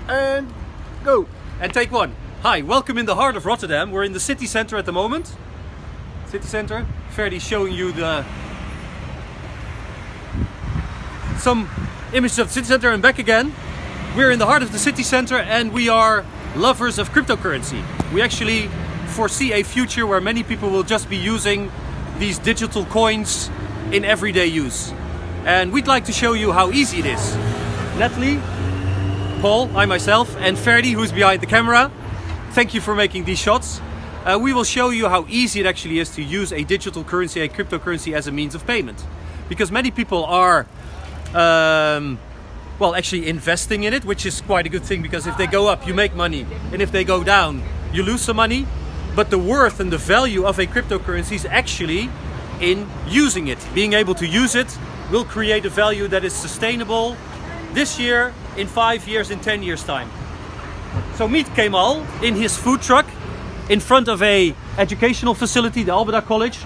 and go. And take one. Hi, welcome in the heart of Rotterdam. We're in the city center at the moment. City center. Ferdy showing you some images of the city center and back again. We're in the heart of the city center and we are lovers of cryptocurrency. We actually foresee a future where many people will just be using these digital coins in everyday use. And we'd like to show you how easy it is. Natalie, Paul, I myself, and Ferdy, who's behind the camera, thank you for making these shots. We will show you how easy it actually is to use a digital currency, a cryptocurrency, as a means of payment. Because many people are well, actually investing in it, which is quite a good thing, because if they go up, you make money, and if they go down, you lose some money. But the worth and the value of a cryptocurrency is actually in using it. Being able to use it will create a value that is sustainable this year, in 5 years, in 10 years time. So meet Kemal in his food truck in front of a educational facility, the Albeda College.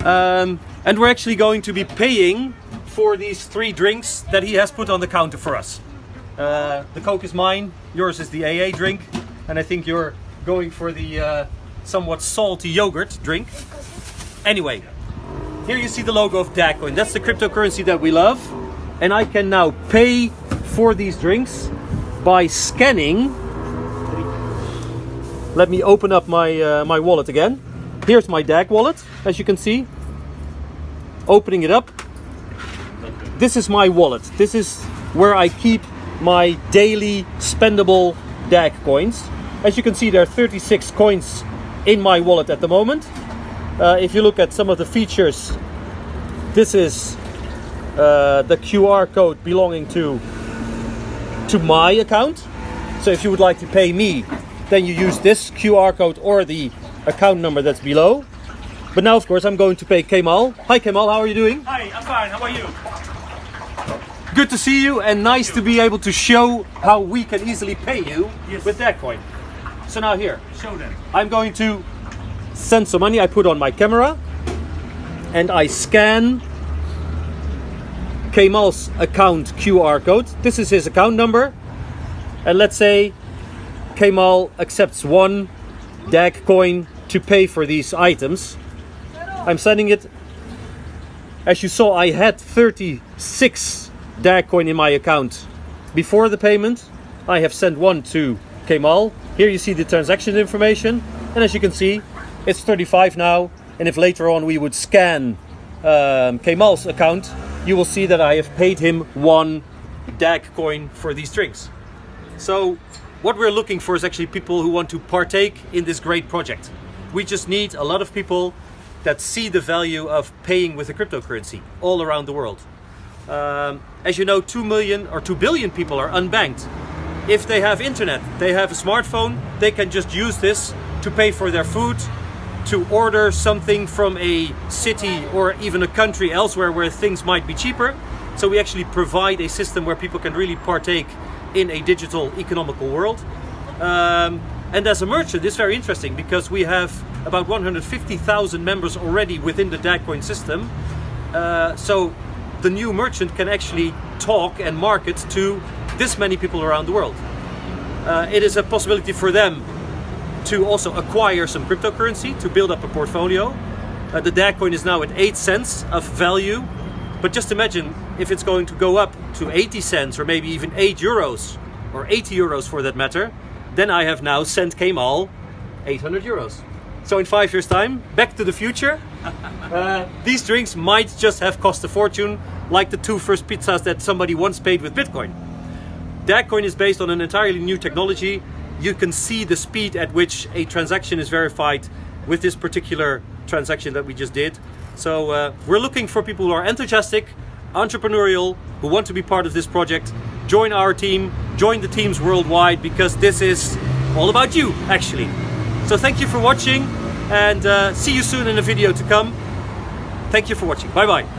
And we're actually going to be paying for these 3 drinks that he has put on the counter for us. The Coke is mine, yours is the AA drink, and I think you're going for the somewhat salty yogurt drink. Anyway, here you see the logo of Dagcoin. That's the cryptocurrency that we love. And I can now pay for these drinks by scanning. Let me open up my my wallet again. Here's my Dag wallet, as you can see. Opening it up. This is my wallet. This is where I keep my daily spendable Dag coins. As you can see, there are 36 coins in my wallet at the moment. If you look at some of the features, this is the QR code belonging to my account. So if you would like to pay me, then you use this QR code or the account number that's below. But now, of course, I'm going to pay Kemal. Hi Kemal, how are you doing? Hi, I'm fine. How are you? Good to see you, and nice to be able to show how we can easily pay you with Dagcoin. So now here, Show them. I'm going to send some money. I put on my camera and I scan Kemal's account QR code. This is his account number. And let's say Kemal accepts 1 Dagcoin to pay for these items. I'm sending it. As you saw, I had 36 Dagcoin in my account before the payment. I have sent 1 to Kemal. Here you see the transaction information, and as you can see, it's 35 now. And if later on we would scan Kemal's account, you will see that I have paid him 1 Dagcoin for these drinks. So what we're looking for is actually people who want to partake in this great project. We just need a lot of people that see the value of paying with a cryptocurrency all around the world. As you know, 2 million or 2 billion people are unbanked. If they have internet, they have a smartphone, they can just use this to pay for their food, to order something from a city or even a country elsewhere where things might be cheaper. So we actually provide a system where people can really partake in a digital economical world. And as a merchant, it's very interesting because we have about 150,000 members already within the Dagcoin system. So the new merchant can actually talk and market to this many people around the world. It is a possibility for them to also acquire some cryptocurrency to build up a portfolio. The Dagcoin is now at 8 cents of value, but just imagine if it's going to go up to 80 cents or maybe even 8 euros or 80 euros for that matter, then I have now sent Kemal 800 euros. So in 5 years time, back to the future, these drinks might just have cost a fortune, like the 2 first pizzas that somebody once paid with Bitcoin. Dagcoin is based on an entirely new technology. You can see the speed at which a transaction is verified with this particular transaction that we just did. So we're looking for people who are enthusiastic, entrepreneurial, who want to be part of this project. Join our team, join the teams worldwide, because this is all about you, actually. So thank you for watching, and see you soon in a video to come. Thank you for watching. Bye bye.